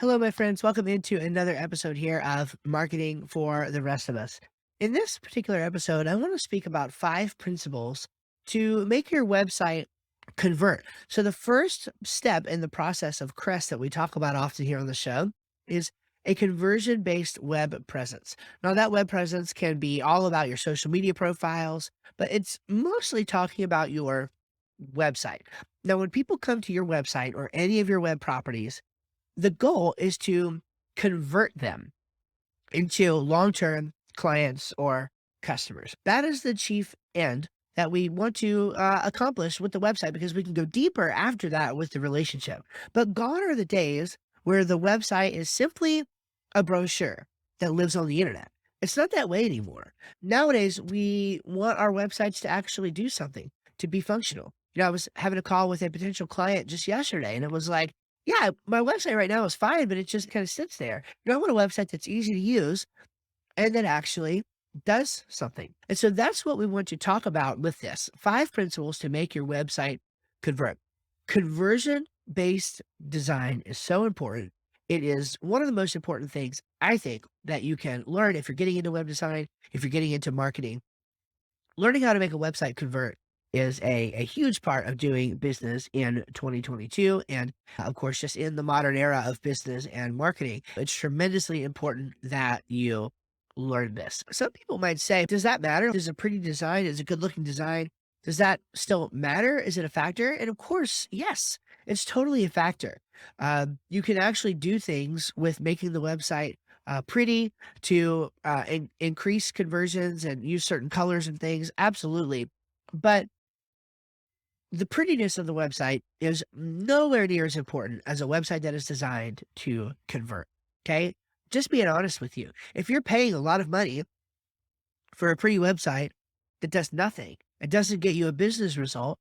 Hello, my friends. Welcome into another episode here of Marketing for the Rest of Us. In this particular episode, I want to speak about 5 principles to make your website convert. So, the first step in the process of CREST that we talk about often here on the show is a conversion based web presence. Now, that web presence can be all about your social media profiles, but it's mostly talking about your website. Now, when people come to your website or any of your web properties, the goal is to convert them into long-term clients or customers. That is the chief end that we want to accomplish with the website because we can go deeper after that with the relationship. But gone are the days where the website is simply a brochure that lives on the internet. It's not that way anymore. Nowadays, we want our websites to actually do something, to be functional. I was having a call with a potential client just yesterday, and it was like, yeah, my website right now is fine, but it just kind of sits there. I want a website that's easy to use and that actually does something. And so that's what we want to talk about with this 5 principles to make your website convert. Conversion based design is so important. It is one of the most important things I think that you can learn if you're getting into web design, if you're getting into marketing. Learning how to make a website convert is a huge part of doing business in 2022. And of course, just in the modern era of business and marketing, it's tremendously important that you learn this. Some people might say, does that matter? Is a pretty design, is a good looking design? Does that still matter? Is it a factor? And of course, yes, it's totally a factor. You can actually do things with making the website pretty to increase conversions and use certain colors and things. Absolutely. But the prettiness of the website is nowhere near as important as a website that is designed to convert. Okay. Just being honest with you. If you're paying a lot of money for a pretty website that does nothing, it doesn't get you a business result,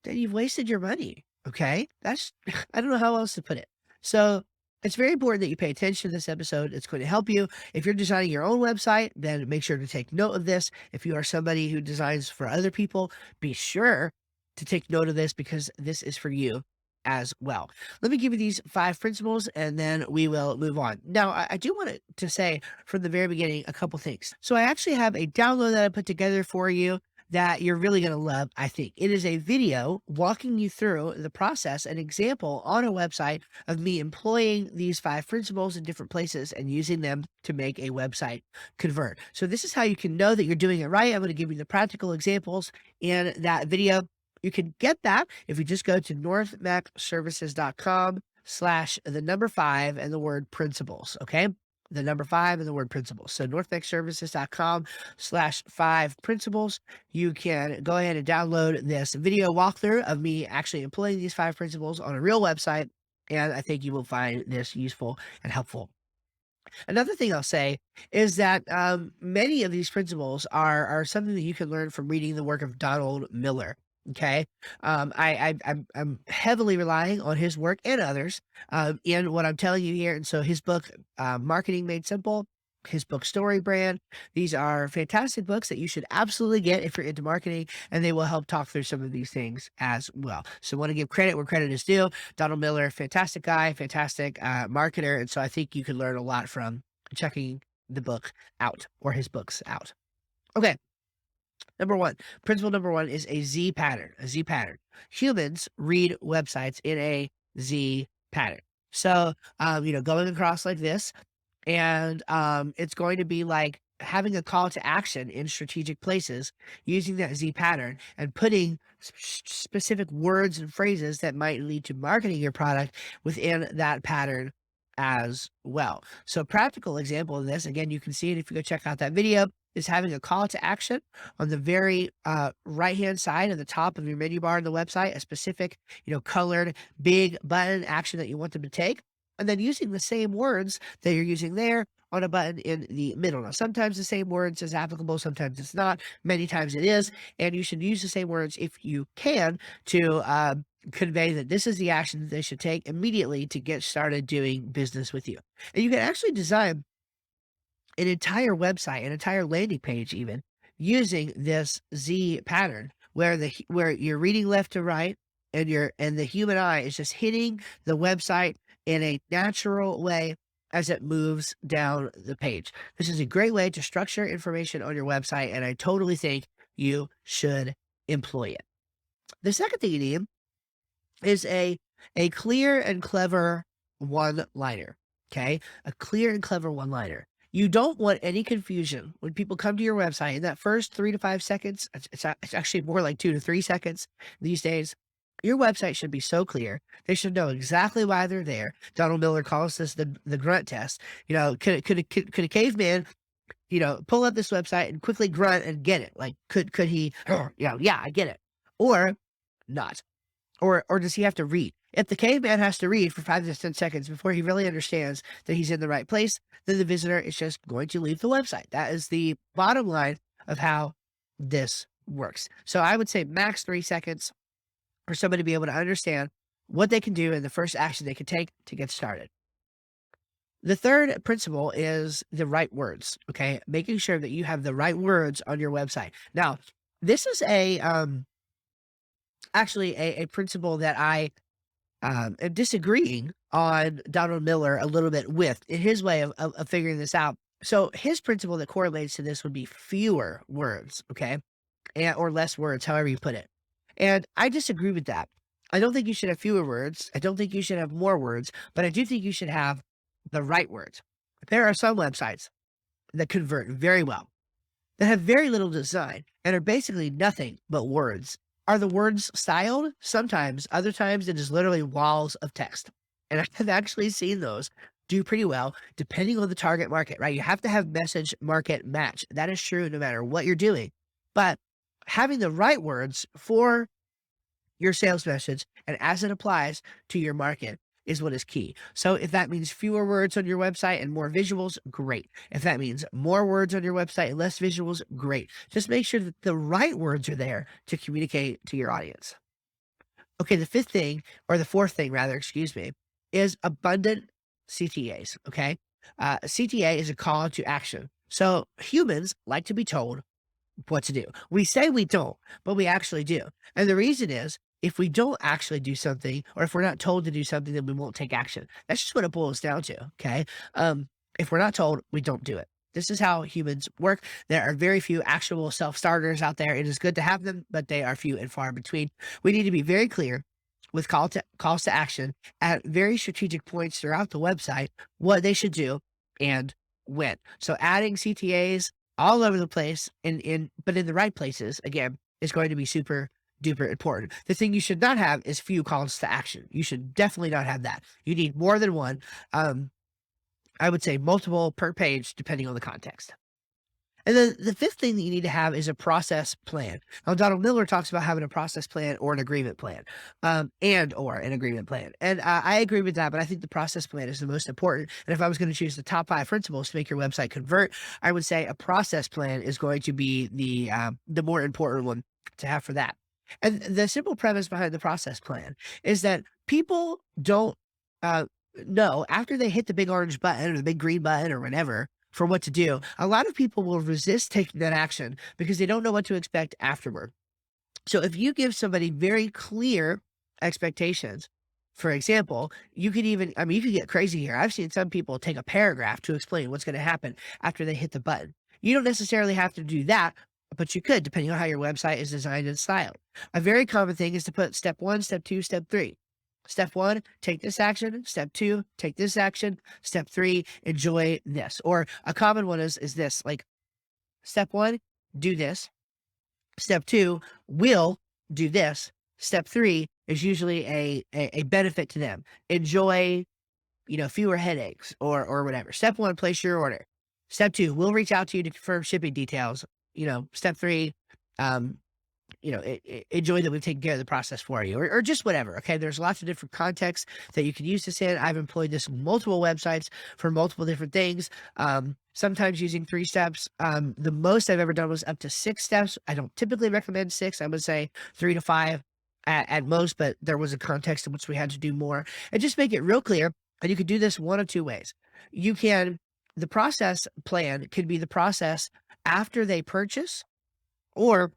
then you've wasted your money. Okay. That's, I don't know how else to put it. So it's very important that you pay attention to this episode. It's going to help you. If you're designing your own website, then make sure to take note of this. If you are somebody who designs for other people, be sure to take note of this because this is for you as well. Let me give you these 5 principles and then we will move on. Now, I do want to say from the very beginning a couple things. So I actually have a download that I put together for you that you're really going to love, I think. It is a video walking you through the process, an example on a website of me employing these 5 principles in different places and using them to make a website convert. So this is how you can know that you're doing it right. I'm going to give you the practical examples in that video. You can get that if you just go to northmacservices.com/the number 5 and the word principles. Okay. The number 5 and the word principles. So northmacservices.com/5 principles. You can go ahead and download this video walkthrough of me actually employing these 5 principles on a real website. And I think you will find this useful and helpful. Another thing I'll say is that many of these principles are something that you can learn from reading the work of Donald Miller. Okay, I'm heavily relying on his work and others in what I'm telling you here. And so his book, Marketing Made Simple, his book Story Brand. These are fantastic books that you should absolutely get if you're into marketing, and they will help talk through some of these things as well. So I want to give credit where credit is due. Donald Miller, fantastic guy, fantastic marketer. And so I think you can learn a lot from checking the book out or his books out. Okay. Number 1, principle number 1 is a Z pattern, a Z pattern. Humans read websites in a Z pattern. So, going across like this, and it's going to be like having a call to action in strategic places using that Z pattern and putting specific words and phrases that might lead to marketing your product within that pattern as well. So practical example of this, again, you can see it if you go check out that video, is having a call to action on the very right-hand side of the top of your menu bar on the website, a specific, colored big button action that you want them to take, and then using the same words that you're using there on a button in the middle. Now, sometimes the same words is applicable, sometimes it's not. Many times it is, and you should use the same words if you can to convey that this is the action that they should take immediately to get started doing business with you. And you can actually design an entire website, an entire landing page even, using this Z pattern where you're reading left to right and the human eye is just hitting the website in a natural way as it moves down the page. This is a great way to structure information on your website, and I totally think you should employ it. The second thing you need is a clear and clever one-liner, okay? A clear and clever one-liner. You don't want any confusion when people come to your website in that first 3 to 5 seconds. It's actually more like 2 to 3 seconds these days. Your website should be so clear. They should know exactly why they're there. Donald Miller calls this the grunt test. Could a caveman, pull up this website and quickly grunt and get it? Like, could he, yeah, I get it. Or not. Or does he have to read? If the caveman has to read for 5 to 10 seconds before he really understands that he's in the right place, then the visitor is just going to leave the website. That is the bottom line of how this works. So I would say max 3 seconds for somebody to be able to understand what they can do and the first action they can take to get started. The third principle is the right words, okay? Making sure that you have the right words on your website. Now, this is actually a principle that I am disagreeing on Donald Miller a little bit with in his way of figuring this out. So his principle that correlates to this would be fewer words, okay? Or less words, however you put it. And I disagree with that. I don't think you should have fewer words. I don't think you should have more words, but I do think you should have the right words. There are some websites that convert very well, that have very little design and are basically nothing but words. Are the words styled? Sometimes. Other times it is literally walls of text. And I've actually seen those do pretty well depending on the target market, right? You have to have message market match. That is true no matter what you're doing. But having the right words for your sales message and as it applies to your market is what is key. So if that means fewer words on your website and more visuals, great. If that means more words on your website and less visuals, great. Just make sure that the right words are there to communicate to your audience. Okay, the fourth thing rather, excuse me, is abundant CTAs, okay? CTA is a call to action. So humans like to be told what to do. We say we don't, but we actually do. And the reason is if we don't actually do something, or if we're not told to do something, then we won't take action. That's just what it boils down to. Okay. If we're not told, we don't do it. This is how humans work. There are very few actual self-starters out there. It is good to have them, but they are few and far between. We need to be very clear with calls to action at very strategic points throughout the website, what they should do and when. So adding CTAs all over the place but in the right places, again, is going to be super duper important. The thing you should not have is few calls to action. You should definitely not have that. You need more than one. I would say multiple per page, depending on the context. And then the fifth thing that you need to have is a process plan. Now, Donald Miller talks about having a process plan or an agreement plan, or an agreement plan. And I agree with that, but I think the process plan is the most important. And if I was going to choose the top 5 principles to make your website convert, I would say a process plan is going to be the more important one to have for that. And the simple premise behind the process plan is that people don't know after they hit the big orange button or the big green button or whatever for what to do. A lot of people will resist taking that action because they don't know what to expect afterward. So if you give somebody very clear expectations, for example, you could get crazy here. I've seen some people take a paragraph to explain what's going to happen after they hit the button. You don't necessarily have to do that, but you could, depending on how your website is designed and styled. A very common thing is to put step 1, step 2, step 3. Step 1, take this action. Step 2, take this action. Step 3, enjoy this. Or a common one is this, like step 1, do this. Step 2, will do this. Step 3 is usually a benefit to them. Enjoy, fewer headaches or whatever. Step 1, place your order. Step 2, we'll reach out to you to confirm shipping details. Step 3, enjoy that we've taken care of the process for you, or just whatever. Okay. There's lots of different contexts that you can use this in. I've employed this in multiple websites for multiple different things. Sometimes using 3 steps. The most I've ever done was up to 6 steps. I don't typically recommend 6. I would say 3 to 5 at most, but there was a context in which we had to do more and just make it real clear. And you could do this one of 2 ways. The process plan could be the process after they purchase, or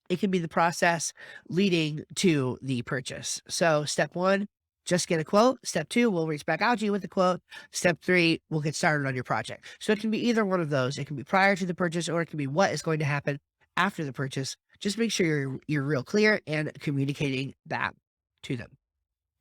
it can be the process leading to the purchase. So step 1, just get a quote. Step 2, we'll reach back out to you with the quote. Step 3, we'll get started on your project. So it can be either one of those. It can be prior to the purchase, or it can be what is going to happen after the purchase. Just make sure you're real clear and communicating that to them.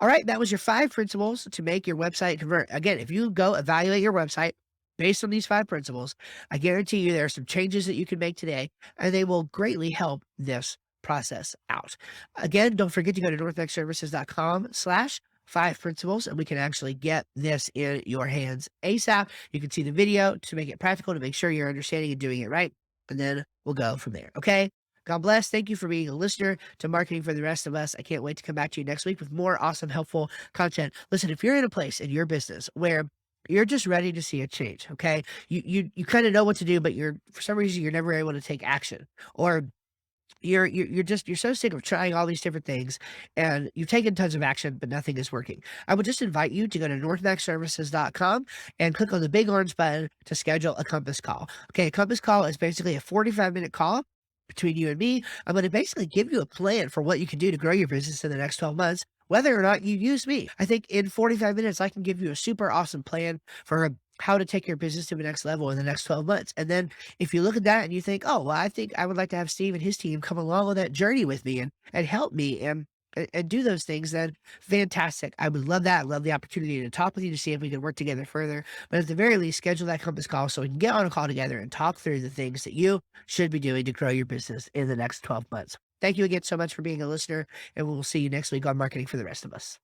All right, that was your 5 principles to make your website convert. Again, if you go evaluate your website based on these 5 principles, I guarantee you there are some changes that you can make today, and they will greatly help this process out. Again, don't forget to go to northexservices.com/5 principles, and we can actually get this in your hands ASAP. You can see the video to make it practical, to make sure you're understanding and doing it right, and then we'll go from there. Okay. God bless. Thank you for being a listener to Marketing for the Rest of Us. I can't wait to come back to you next week with more awesome, helpful content. Listen, if you're in a place in your business where you're just ready to see a change, okay? You kind of know what to do, but you're for some reason you're never able to take action, or you're so sick of trying all these different things, and you've taken tons of action, but nothing is working. I would just invite you to go to northexservices.com and click on the big orange button to schedule a Compass call. Okay, a Compass call is basically a 45-minute call between you and me. I'm going to basically give you a plan for what you can do to grow your business in the next 12 months, whether or not you use me. I think in 45 minutes, I can give you a super awesome plan for how to take your business to the next level in the next 12 months. And then if you look at that and you think, oh, well, I think I would like to have Steve and his team come along on that journey with me and help me and do those things, then fantastic. I would love that. I love the opportunity to talk with you to see if we can work together further. But at the very least, schedule that Compass call so we can get on a call together and talk through the things that you should be doing to grow your business in the next 12 months. Thank you again so much for being a listener, and we'll see you next week on Marketing for the Rest of Us.